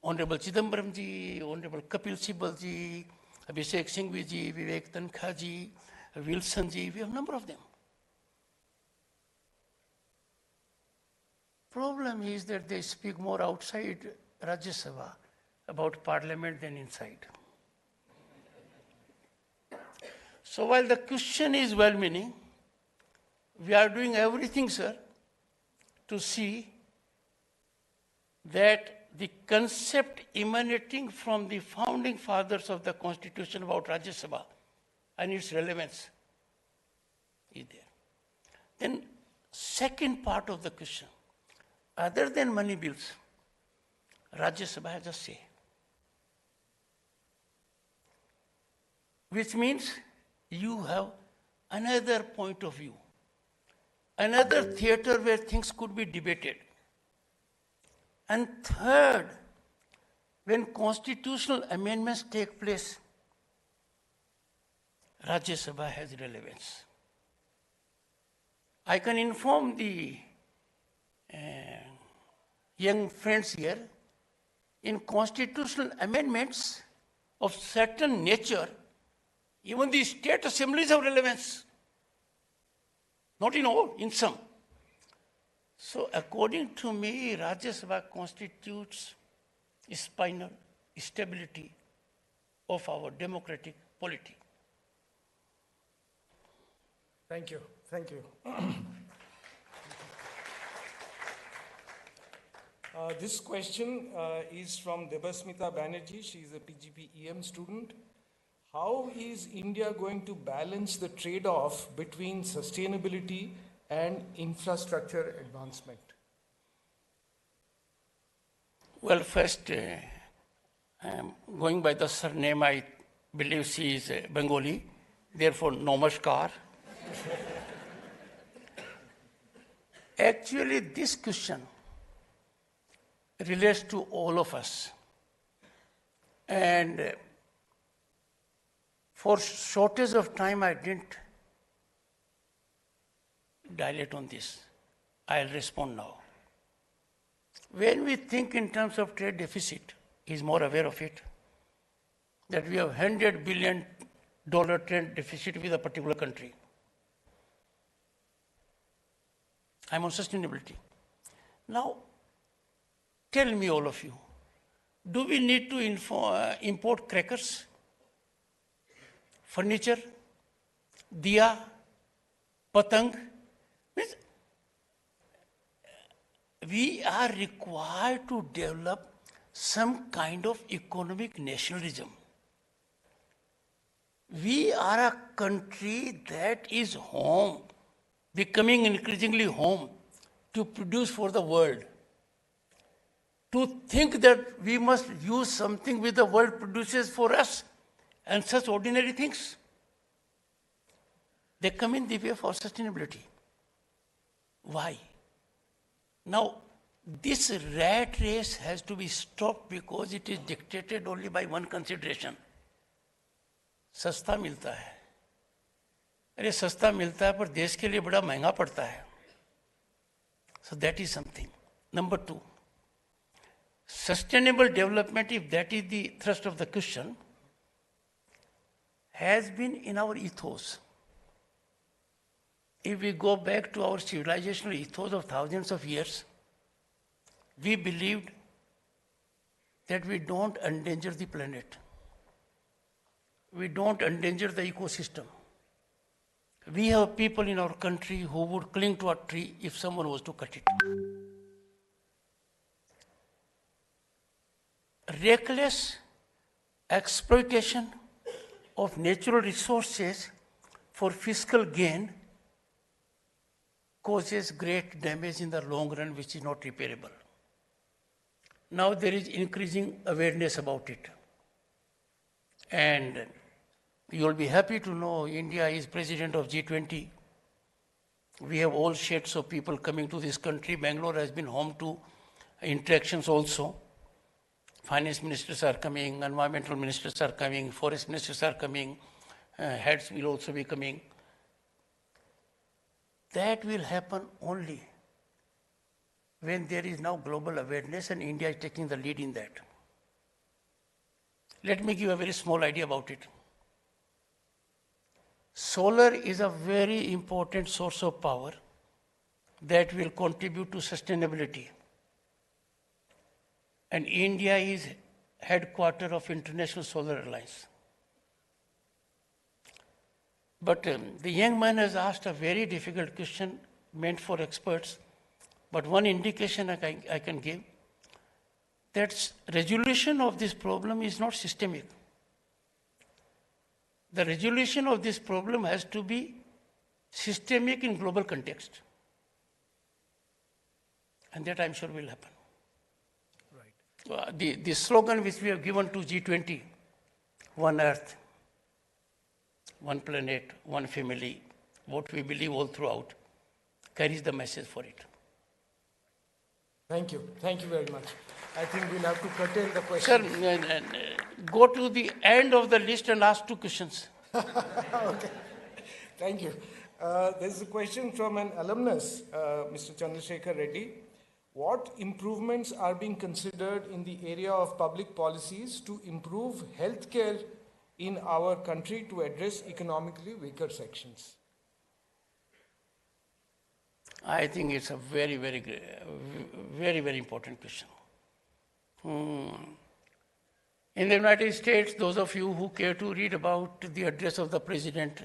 Honorable Chidambaram ji, Honorable Kapil Sibal ji, Abhishek Singhvi ji, Vivek Dhankhar ji, Wilson ji, we have a number of them. Problem is that they speak more outside Rajya Sabha about parliament than inside. So while the question is well-meaning, we are doing everything, sir, to see that the concept emanating from the founding fathers of the Constitution about Rajya Sabha and its relevance is there. Then second part of the question, other than money bills, Rajya Sabha has a say. Which means you have another point of view, another theater where things could be debated. And third, when constitutional amendments take place, Rajya Sabha has relevance. I can inform the young friends here, in constitutional amendments of certain nature, even the state assemblies have relevance. Not in all, in some. So according to me, Rajya Sabha constitutes spinal stability of our democratic polity. Thank you. Thank you. This question is from Debasmita Banerjee. She is a PGP EM student. How is India going to balance the trade-off between sustainability and infrastructure advancement? Well, first, going by the surname, I believe she is Bengali, therefore, Namaskar. Actually, this question relates to all of us. And for shortage of time, I didn't dilate on this. I'll respond now. When we think in terms of trade deficit, he's more aware of it, that we have $100 billion trade deficit with a particular country. I'm on sustainability. Now, tell me all of you, do we need to import crackers, furniture, diya, patang? Means we are required to develop some kind of economic nationalism. We are a country that is home, becoming increasingly home to produce for the world. To think that we must use something which the world produces for us and such ordinary things, they come in the way for sustainability. Why? Now, this rat race has to be stopped because it is dictated only by one consideration. सस्ता मिलता है, अरे सस्ता मिलता है पर देश के लिए बड़ा महंगा पड़ता है. So that is something. Number two, sustainable development, if that is the thrust of the question, has been in our ethos. If we go back to our civilizational ethos of thousands of years, we believed that we don't endanger the planet. We don't endanger the ecosystem. We have people in our country who would cling to a tree if someone was to cut it. Reckless exploitation of natural resources for fiscal gain causes great damage in the long run, which is not repairable. Now there is increasing awareness about it. And you will be happy to know India is president of G20. We have all shades of people coming to this country. Bangalore has been home to interactions also. Finance ministers are coming, environmental ministers are coming, forest ministers are coming, heads will also be coming. That will happen only when there is now global awareness and India is taking the lead in that. Let me give a very small idea about it. Solar is a very important source of power that will contribute to sustainability. And India is headquarters of International Solar Alliance. But the young man has asked a very difficult question meant for experts. But one indication I can give, that resolution of this problem is not systemic. The resolution of this problem has to be systemic in global context. And that I'm sure will happen. Right. The slogan which we have given to G20, one earth, one planet, one family, what we believe all throughout, carries the message for it. Thank you. Thank you very much. I think we'll have to curtail the question. Sir, go to the end of the list and ask 2 questions. Okay. Thank you. There's a question from an alumnus, Mr. Chandrasekhar Reddy. What improvements are being considered in the area of public policies to improve healthcare in our country to address economically weaker sections? I think it's a very, very important question. In the United States, those of you who care to read about the address of the president,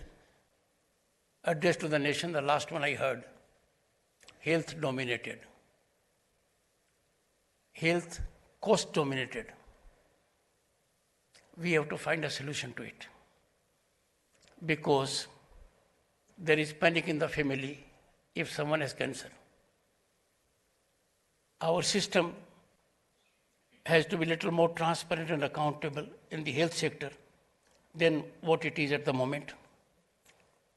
address to the nation, the last one I heard, health dominated. Health cost dominated. We have to find a solution to it. Because there is panic in the family if someone has cancer. Our system has to be a little more transparent and accountable in the health sector than what it is at the moment.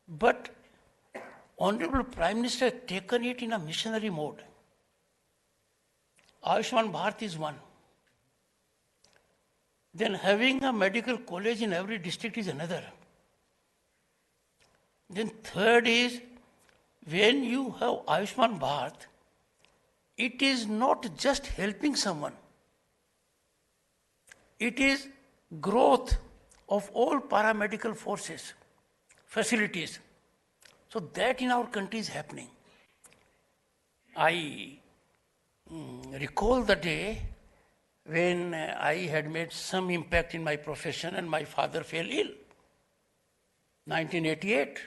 But Honorable Prime Minister has taken it in a missionary mode. Ayushman Bharat is one. Then having a medical college in every district is another. Then third is, when you have Ayushman Bharat, it is not just helping someone. It is growth of all paramedical forces, facilities. So that in our country is happening. I recall the day when I had made some impact in my profession and my father fell ill. 1988.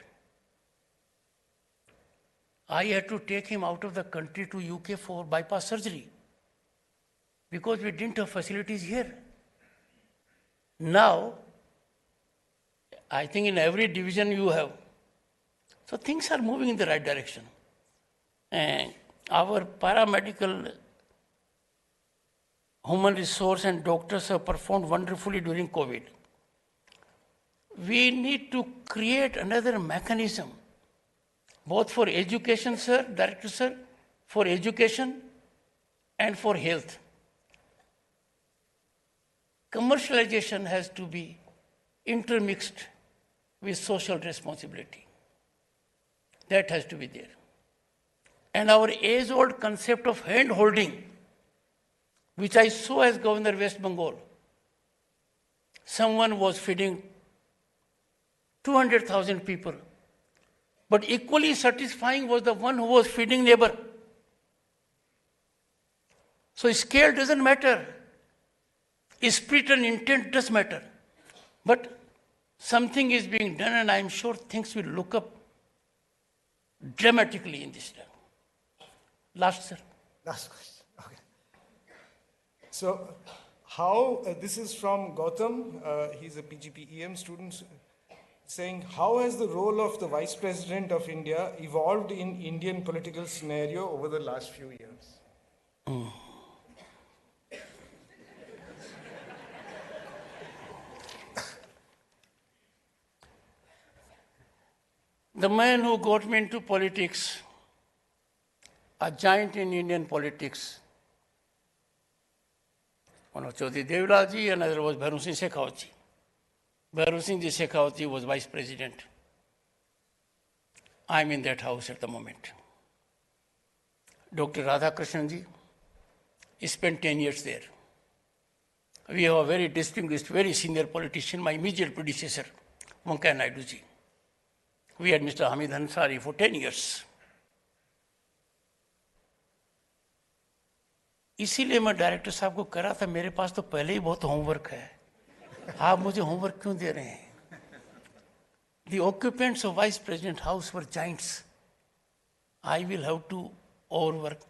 I had to take him out of the country to UK for bypass surgery because we didn't have facilities here. Now, I think in every division you have. So things are moving in the right direction. And our paramedical, human resource and doctors have performed wonderfully during COVID. We need to create another mechanism, both for education, sir, Director sir, for education and for health. Commercialization has to be intermixed with social responsibility. That has to be there. And our age-old concept of hand-holding, which I saw as Governor West Bengal. Someone was feeding 200,000 people, but equally satisfying was the one who was feeding neighbor. So scale doesn't matter. Spirit and intent does matter. But something is being done, and I'm sure things will look up dramatically in this time. Last, sir. Last question. Okay. So, how, this is from Gautam, he's a PGP EM student, saying, how has the role of the Vice President of India evolved in Indian political scenario over the last few years? The man who got me into politics, a giant in Indian politics, one was Chaudhry Devilal ji, another was Bharu Singh Shekhawat ji. Bharu Singh ji Shekhawat ji was Vice President. I'm in that house at the moment. Dr. Radhakrishnan ji spent 10 years there. We have a very distinguished, very senior politician, my immediate predecessor, Venkaiah Naidu ji. We had Mr. Hamid Ansari for 10 years. इसीलिए मैं director साहब को कह रहा था मेरे पास तो पहले ही बहुत होमवर्क है आप मुझे होमवर्क क्यों दे रहे हैं The occupants of Vice President House were giants. I will have to overwork.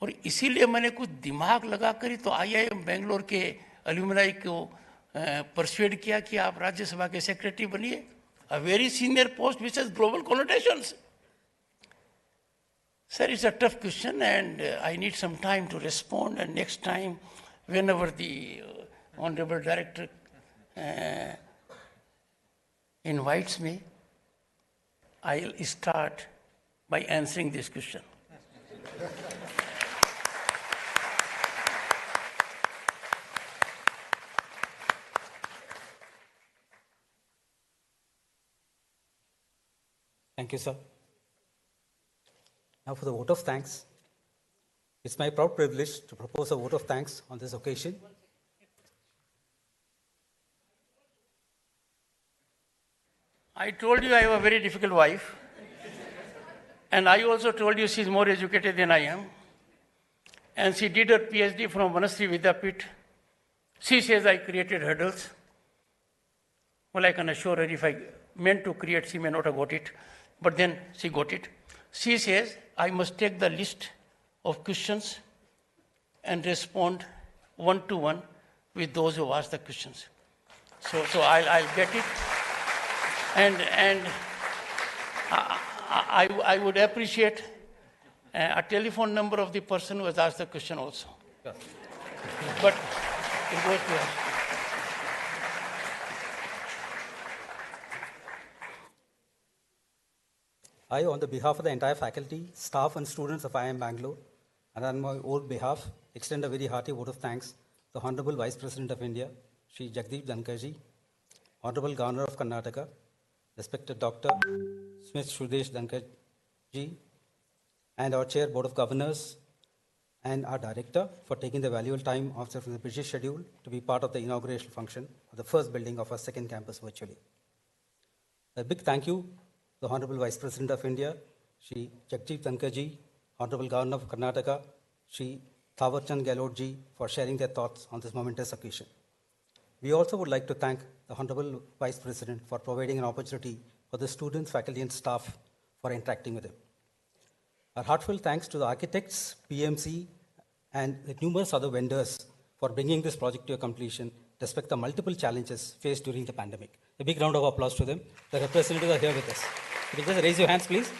और इसीलिए मैंने कुछ दिमाग लगा कर ही तो IIM बेंगलोर के एल्यूमिनाई को परसुएड किया कि आप राज्यसभा के सेक्रेटरी बनिए a very senior post which has global connotations. Sir, it's a tough question and I need some time to respond, and next time, whenever the Honorable Director invites me, I'll start by answering this question. Thank you, sir. Now for the vote of thanks. It's my proud privilege to propose a vote of thanks on this occasion. I told you I have a very difficult wife. And I also told you she's more educated than I am. And she did her PhD from Vanasri Vidyapith. She says I created hurdles. Well, I can assure her if I meant to create, she may not have got it. But then she got it. She says I must take the list of questions and respond one-to-one with those who ask the questions. So I'll get it. And I would appreciate a telephone number of the person who has asked the question also. Yes. But it goes to her. I, on the behalf of the entire faculty, staff and students of IIM Bangalore, and on my own behalf, extend a very hearty vote of thanks to the Honorable Vice President of India, Shri Jagdeep Dhankhar ji, Honorable Governor of Karnataka, respected Dr. Smith Sudesh Dhankhar ji, and our Chair, Board of Governors, and our director for taking the valuable time after from the busy schedule to be part of the inauguration function of the first building of our second campus virtually. A big thank you to the Honorable Vice President of India, Shri Jagdeep Dhankhar ji, Honorable Governor of Karnataka, Shri Thawarchand Gehlot ji, for sharing their thoughts on this momentous occasion. We also would like to thank the Honorable Vice President for providing an opportunity for the students, faculty, and staff for interacting with him. Our heartfelt thanks to the architects, PMC, and the numerous other vendors for bringing this project to a completion despite the multiple challenges faced during the pandemic. A big round of applause to them. The representatives are here with us. Could you just raise your hands, please?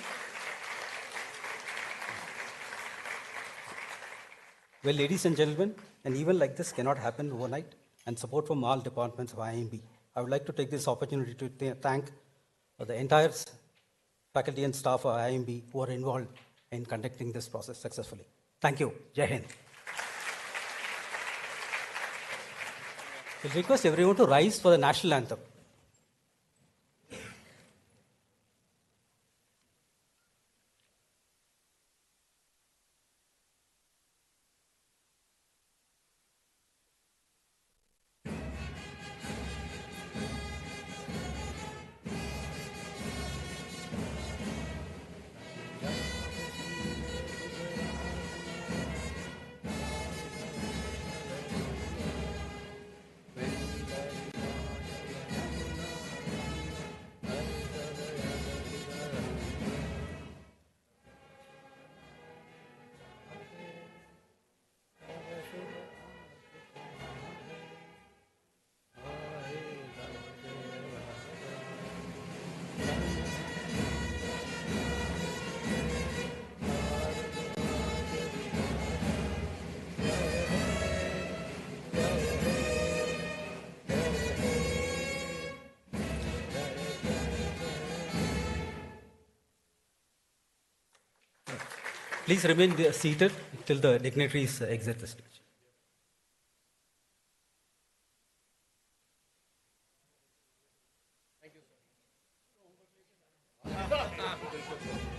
Well, ladies and gentlemen, an event like this cannot happen overnight, and support from all departments of IIMB. I would like to take this opportunity to thank the entire faculty and staff of IIMB who are involved in conducting this process successfully. Thank you. Jai Hind. We'll request everyone to rise for the national anthem. Please remain seated till the dignitaries exit the stage. Thank you, sir.